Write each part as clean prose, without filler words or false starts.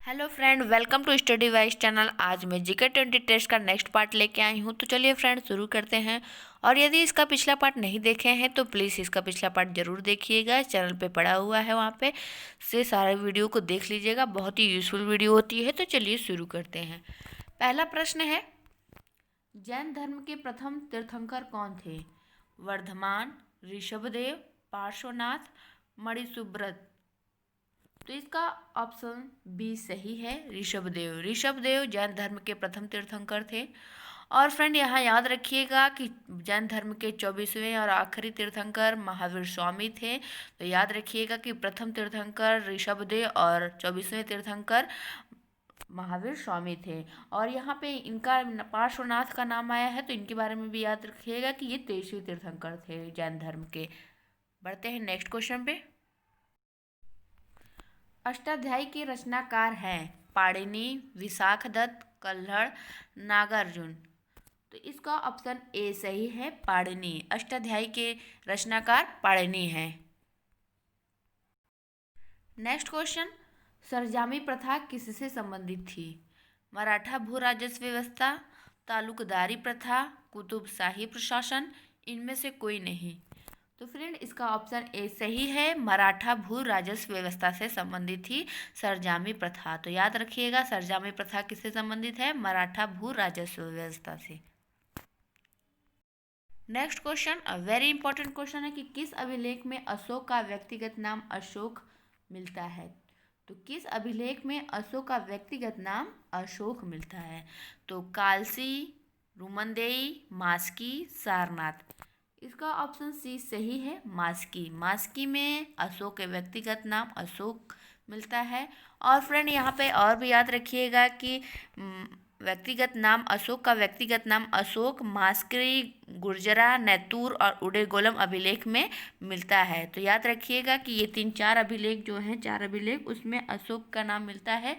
Hello friend, welcome to study wise channel. आज मैं GK 20 test का नेक्स्ट पार्ट लेके आई हूँ। तो चलिए फ्रेंड शुरू करते हैं। और यदि इसका पिछला पार्ट नहीं देखे हैं तो प्लीज़ इसका पिछला पार्ट ज़रूर देखिएगा। चैनल पे पड़ा हुआ है, वहाँ पे से सारे वीडियो को देख लीजिएगा। बहुत ही यूज़फुल वीडियो होती है। तो चलिए शुरू करते हैं। पहला प्रश्न है, जैन धर्म के प्रथम तीर्थंकर कौन थे? वर्धमान, ऋषभदेव, पार्श्वनाथ, मणिसुब्रत। तो इसका ऑप्शन बी सही है, ऋषभदेव। ऋषभदेव जैन धर्म के प्रथम तीर्थंकर थे। और फ्रेंड यहाँ याद रखिएगा कि जैन धर्म के 24वें और आखिरी तीर्थंकर महावीर स्वामी थे। तो याद रखिएगा कि प्रथम तीर्थंकर ऋषभदेव और 24वें तीर्थंकर महावीर स्वामी थे। और यहाँ पे इनका पार्श्वनाथ का नाम आया है, तो इनके बारे में भी याद रखिएगा कि ये 23वें तीर्थंकर थे जैन धर्म के। बढ़ते हैं नेक्स्ट क्वेश्चन पे। अष्टाध्यायी के रचनाकार हैं पाणिनि, विशाखदत्त, कल्हड़, नागार्जुन। तो इसका ऑप्शन ए सही है, पाणिनि। अष्टाध्यायी के रचनाकार पाणिनि हैं। नेक्स्ट क्वेश्चन, सरजामी प्रथा किससे संबंधित थी? मराठा भू राजस्व व्यवस्था, तालुकदारी प्रथा, कुतुबशाही प्रशासन, इनमें से कोई नहीं। तो फ्रेंड इसका ऑप्शन ए सही है, मराठा भू राजस्व व्यवस्था से संबंधित थी सरजामी प्रथा। तो याद रखिएगा सरजामी प्रथा किससे संबंधित है? मराठा भू राजस्व व्यवस्था से। Next question, very important question है कि किस अभिलेख में अशोक का व्यक्तिगत नाम अशोक मिलता है? तो किस अभिलेख में अशोक का व्यक्तिगत नाम अशोक मिलता है? तो कालसी, रुमनदेई, मास्की, सारनाथ। इसका ऑप्शन सी सही है, मास्की। मास्की में अशोक के व्यक्तिगत नाम अशोक मिलता है। और फ्रेंड यहाँ पे और भी याद रखिएगा कि व्यक्तिगत नाम अशोक का व्यक्तिगत नाम अशोक मास्करी, गुर्जरा, नैतूर और उडेगोलम अभिलेख में मिलता है। तो याद रखिएगा कि ये 3-4 अभिलेख जो हैं, 4 अभिलेख, उसमें अशोक का नाम मिलता है।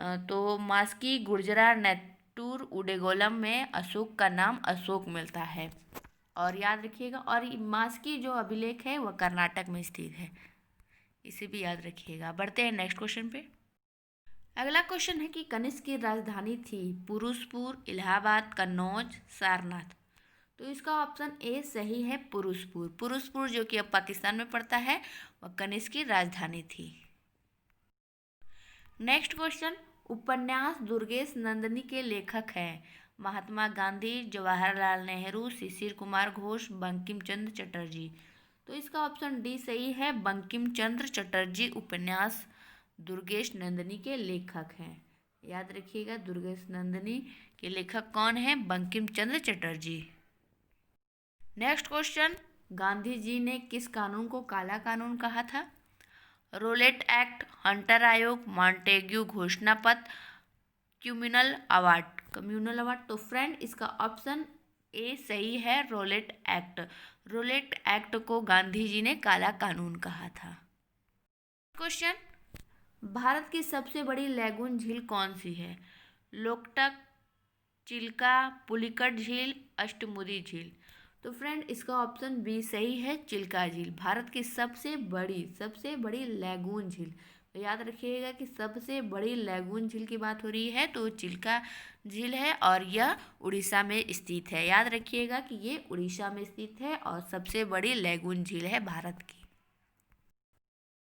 तो मास्की, गुर्जरा, नैतूर, उडेगोलम में अशोक का नाम अशोक मिलता है। और याद रखिएगा, और मास्की जो अभिलेख है वह कर्नाटक में स्थित है, इसे भी याद रखिएगा। बढ़ते हैं नेक्स्ट क्वेश्चन पे। अगला क्वेश्चन है कि कनिष्क की राजधानी थी पुरुषपुर, इलाहाबाद, कन्नौज, सारनाथ। तो इसका ऑप्शन ए सही है, पुरुषपुर। पुरुषपुर जो कि अब पाकिस्तान में पड़ता है, वह कनिष्क की राजधानी थी। नेक्स्ट क्वेश्चन, उपन्यास दुर्गेश नंदिनी के लेखक हैं महात्मा गांधी, जवाहरलाल नेहरू, शिशिर कुमार घोष, बंकिम चंद्र चटर्जी। तो इसका ऑप्शन डी सही है, बंकिम चंद्र चटर्जी उपन्यास दुर्गेश नंदिनी के लेखक हैं। याद रखिएगा दुर्गेश नंदिनी के लेखक कौन है? बंकिम चंद्र चटर्जी। नेक्स्ट क्वेश्चन, गांधी जी ने किस कानून को काला कानून कहा था? रोलेट एक्ट, हंटर आयोग, मॉन्टेग्यू घोषणा पत्र, कम्युनल अवार्ड। तो फ्रेंड इसका ऑप्शन ए सही है, रोलेट एक्ट। रोलेट एक्ट को गांधी जी ने काला कानून कहा था। क्वेश्चन, भारत की सबसे बड़ी लैगून झील कौन सी है? लोकटक, चिल्का, पुलिकट झील, अष्टमुदी झील। तो फ्रेंड इसका ऑप्शन बी सही है, चिल्का झील भारत की सबसे बड़ी लैगून झील। तो याद रखिएगा कि सबसे बड़ी लैगून झील की बात हो रही है तो चिल्का झील है, और यह उड़ीसा में स्थित है। याद रखिएगा कि ये उड़ीसा में स्थित है और सबसे बड़ी लैगून झील है भारत की।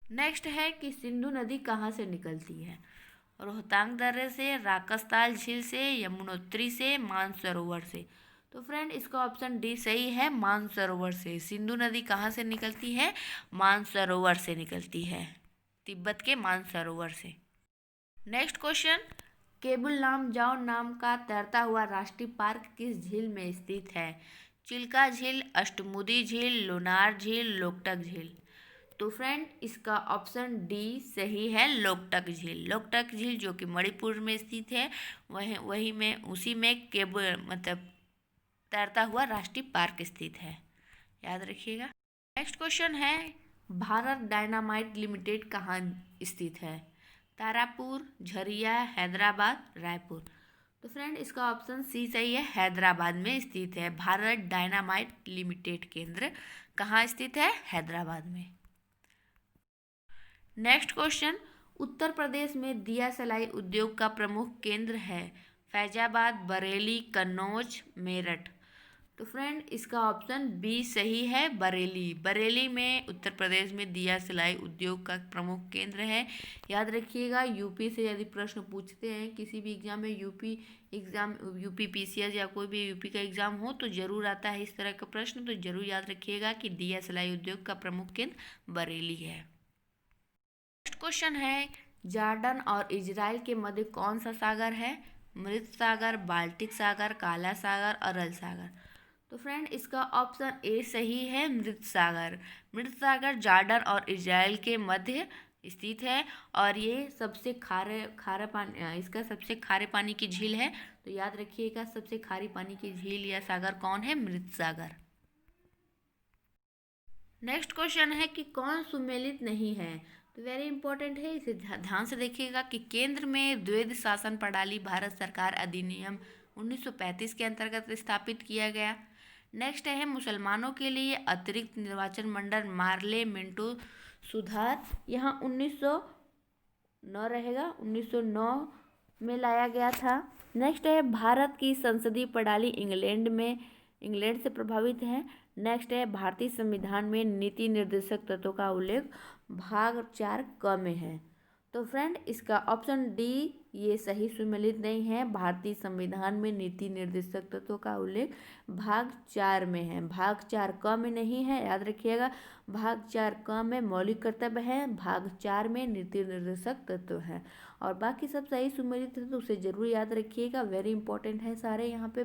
नेक्स्ट है कि सिंधु नदी कहाँ से निकलती है? रोहतांग दर्रे से, राकसताल झील से, यमुनोत्री से, मानसरोवर से। तो फ्रेंड इसका ऑप्शन डी सही है, मानसरोवर से। सिंधु नदी कहाँ से निकलती है? मानसरोवर से निकलती है, तिब्बत के मानसरोवर से। नेक्स्ट क्वेश्चन, केबुल लामजाओ नाम का तैरता हुआ राष्ट्रीय पार्क किस झील में स्थित है? चिल्का झील, अष्टमुदी झील, लोनार झील, लोकटक झील। तो फ्रेंड इसका ऑप्शन डी सही है, लोकटक झील। लोकटक झील जो कि मणिपुर में स्थित है, उसी में केबल मतलब तैरता हुआ राष्ट्रीय पार्क स्थित है। याद रखिएगा। नेक्स्ट क्वेश्चन है, भारत डायनामाइट लिमिटेड कहाँ स्थित है? तारापुर, झरिया, हैदराबाद, रायपुर। तो फ्रेंड इसका ऑप्शन सी सही है, हैदराबाद में स्थित है। भारत डायनामाइट लिमिटेड केंद्र कहाँ स्थित है? हैदराबाद में। नेक्स्ट क्वेश्चन, उत्तर प्रदेश में दिया सलाई उद्योग का प्रमुख केंद्र है? फैजाबाद, बरेली, कन्नौज, मेरठ। तो फ्रेंड इसका ऑप्शन बी सही है, बरेली। बरेली में उत्तर प्रदेश में दिया सिलाई उद्योग का प्रमुख केंद्र है। याद रखिएगा, यूपी से यदि प्रश्न पूछते हैं किसी भी एग्जाम में, यूपी पीसीएस या कोई भी यूपी का एग्जाम हो तो जरूर आता है इस तरह का प्रश्न, तो जरूर याद रखिएगा कि दिया सिलाई उद्योग का प्रमुख केंद्र बरेली है। नेक्स्ट क्वेश्चन है, जॉर्डन और इजराइल के मध्य कौन सा सागर है? मृत सागर, बाल्टिक सागर, काला सागर, अरल सागर। तो फ्रेंड इसका ऑप्शन ए सही है, मृत सागर। मृत सागर जॉर्डन और इजराइल के मध्य स्थित है और ये सबसे खारा पानी, इसका सबसे खारे पानी की झील है। तो याद रखिएगा, सबसे खारी पानी की झील या सागर कौन है? मृत सागर। नेक्स्ट क्वेश्चन है कि कौन सुमेलित नहीं है? तो वेरी इंपॉर्टेंट है, इसे ध्यान से देखिएगा कि केंद्र में द्वैध शासन प्रणाली भारत सरकार अधिनियम 1935 के अंतर्गत स्थापित किया गया। नेक्स्ट है, मुसलमानों के लिए अतिरिक्त निर्वाचन मंडल मार्ले मिंटो सुधार, यहाँ 1909 रहेगा, 1909 में लाया गया था। नेक्स्ट है, भारत की संसदीय प्रणाली इंग्लैंड से प्रभावित है। नेक्स्ट है, भारतीय संविधान में नीति निर्देशक तत्वों का उल्लेख भाग 4 क में है। तो फ्रेंड इसका ऑप्शन डी ये सही सुमेलित नहीं है। भारतीय संविधान में नीति निर्देशक तत्वों का उल्लेख भाग 4 में है, भाग 4 क में नहीं है। याद रखिएगा, भाग 4 क में मौलिक कर्तव्य है, भाग 4 में नीति निर्देशक तत्व है और बाकी सब सही सुमेलित है, तो उसे जरूर याद रखिएगा, वेरी इंपॉर्टेंट है सारे यहाँ पे।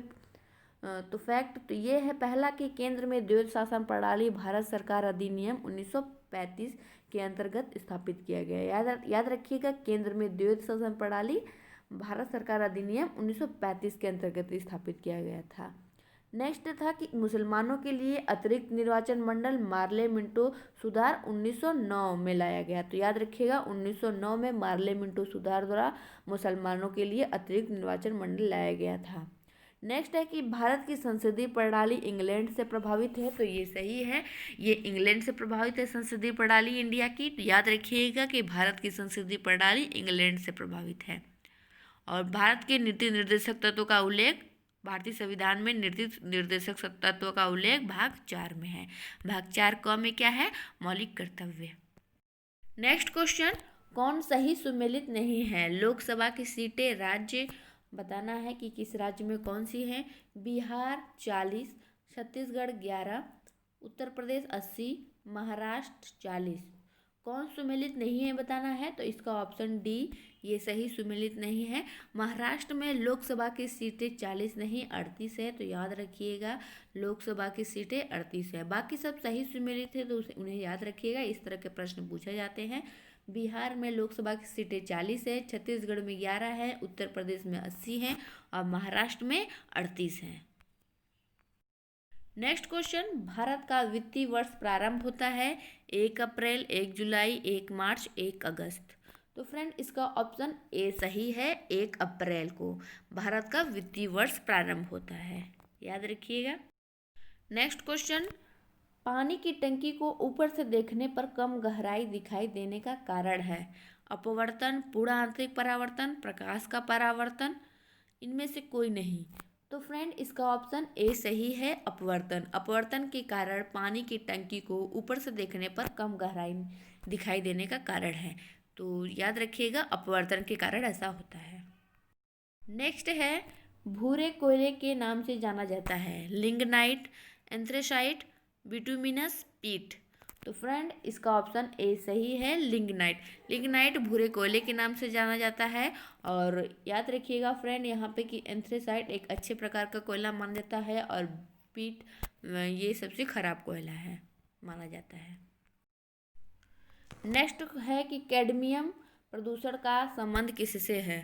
तो फैक्ट तो ये है, पहला कि केंद्र में द्वैध शासन प्रणाली भारत सरकार अधिनियम 1935 के अंतर्गत स्थापित किया गया। याद रखिएगा, केंद्र में द्वैध शासन प्रणाली भारत सरकार अधिनियम 1935 के अंतर्गत स्थापित किया गया था। नेक्स्ट था कि मुसलमानों के लिए अतिरिक्त निर्वाचन मंडल मार्ले मिंटो सुधार 1909 में लाया गया। तो याद रखिएगा, 1909 में मार्ले मिंटो सुधार द्वारा मुसलमानों के लिए अतिरिक्त निर्वाचन मंडल लाया गया था। नेक्स्ट है कि भारत की संसदीय प्रणाली इंग्लैंड से प्रभावित है। तो ये सही है, ये इंग्लैंड से प्रभावित है संसदीय प्रणाली इंडिया की। तो याद रखिएगा कि भारत की संसदीय प्रणाली इंग्लैंड से प्रभावित है। और भारत के नीति निर्देशक तत्वों का उल्लेख भारतीय संविधान में नीति निर्देशक तत्वों का उल्लेख भाग 4 में है। भाग 4 क में क्या है? मौलिक कर्तव्य। नेक्स्ट क्वेश्चन, कौन सही सुमेलित नहीं है? लोकसभा की सीटें राज्य बताना है कि किस राज्य में कौन सी हैं। बिहार 40, छत्तीसगढ़ 11, उत्तर प्रदेश 80, महाराष्ट्र 40। कौन सुमेलित नहीं है बताना है, तो इसका ऑप्शन डी ये सही सुमेलित नहीं है। महाराष्ट्र में लोकसभा की सीटें 40 नहीं 38 है। तो याद रखिएगा, लोकसभा की सीटें 38 है, बाकी सब सही सुमेलित है, तो उन्हें याद रखिएगा, इस तरह के प्रश्न पूछे जाते हैं। बिहार में लोकसभा की सीटें 40 है, छत्तीसगढ़ में 11 है, उत्तर प्रदेश में 80 हैं और महाराष्ट्र में 38 हैं। नेक्स्ट क्वेश्चन, भारत का वित्तीय वर्ष प्रारंभ होता है 1 अप्रैल, 1 जुलाई, 1 मार्च, 1 अगस्त। तो फ्रेंड इसका ऑप्शन ए सही है, 1 अप्रैल को भारत का वित्तीय वर्ष प्रारंभ होता है, याद रखिएगा। नेक्स्ट क्वेश्चन, पानी की टंकी को ऊपर से देखने पर कम गहराई दिखाई देने का कारण है? अपवर्तन, पूर्ण आंतरिक परावर्तन, प्रकाश का परावर्तन, इनमें से कोई नहीं। तो फ्रेंड इसका ऑप्शन ए सही है, अपवर्तन। अपवर्तन के कारण पानी की टंकी को ऊपर से देखने पर कम गहराई दिखाई देने का कारण है। तो याद रखिएगा, अपवर्तन के कारण ऐसा होता है। नेक्स्ट है, भूरे कोयले के नाम से जाना जाता है? लिग्नाइट, एंथ्रेसाइट, बिटुमिनस, पीट। तो फ्रेंड इसका ऑप्शन ए सही है, लिग्नाइट। लिग्नाइट भूरे कोयले के नाम से जाना जाता है। और याद रखिएगा फ्रेंड यहाँ पे कि एंथ्रेसाइट एक अच्छे प्रकार का कोयला माना जाता है और पीट ये सबसे खराब कोयला है माना जाता है। नेक्स्ट है कि कैडमियम प्रदूषण का संबंध किससे है?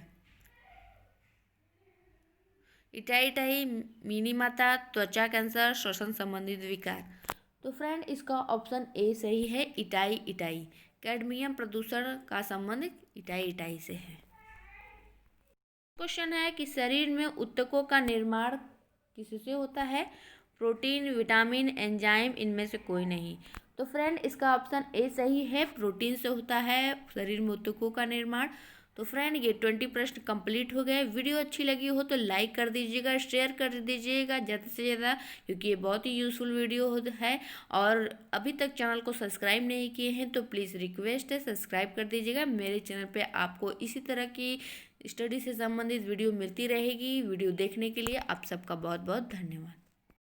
इटाई, मिनीमाता, त्वचा कैंसर, श्वसन संबंधित विकार। तो फ्रेंड इसका ऑप्शन ए सही है, इटाई। कैडमियम प्रदूषण का संबंध इटाई से है। क्वेश्चन है कि शरीर में ऊतकों का निर्माण किससे होता है? प्रोटीन, विटामिन, एंजाइम, इनमें से कोई नहीं। तो फ्रेंड इसका ऑप्शन ए सही है, प्रोटीन से होता है शरीर में ऊतकों का निर्माण। तो फ्रेंड ये 20 प्रश्न कंप्लीट हो गए। वीडियो अच्छी लगी हो तो लाइक कर दीजिएगा, शेयर कर दीजिएगा ज़्यादा से ज़्यादा, क्योंकि ये बहुत ही यूज़फुल वीडियो है। और अभी तक चैनल को सब्सक्राइब नहीं किए हैं तो प्लीज़ रिक्वेस्ट है सब्सक्राइब कर दीजिएगा। मेरे चैनल पे आपको इसी तरह की स्टडी से संबंधित वीडियो मिलती रहेगी। वीडियो देखने के लिए आप सबका बहुत बहुत धन्यवाद।